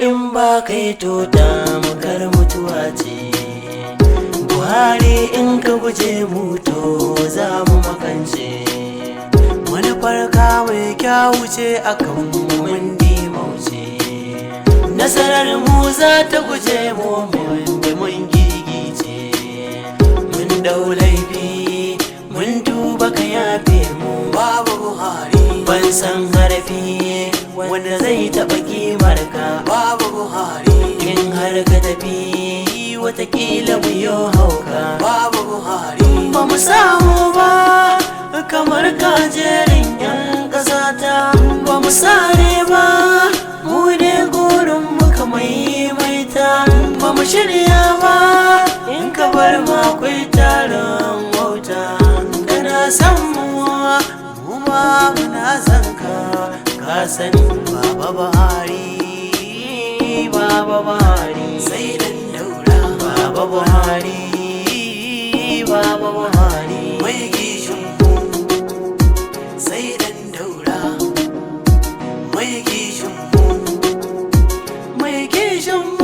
in ba kai to tamkar mutuwa ce. Buhari in ka guje mu to za mu makance. Manufar ka mai kyawu ce akan mun dimauce. Nasarar mu za ta guje mu mun gigice. Mun dau laifi mun duba ka yafe mu. Babu Buhari ban san harafi wanda zai taɓa kimar ka. Babu Buhari in har ka tafi watakila mu yi hauka. Babu Buhari ba mu samu ba kamar kajerin yan ƙasata. Ba mu sare ba mu ne gurin muka maimaita. Ba mu shirya ba in ka bar makwai taron wauta. Kana san mu ma muna san ka. Ka sani Baba Buhari, Baba Buhari sai dan daura. Baba Buhari, Baba Buhari mai kishin mu sai dan daura. Mai kishin mu, mai kishin mu.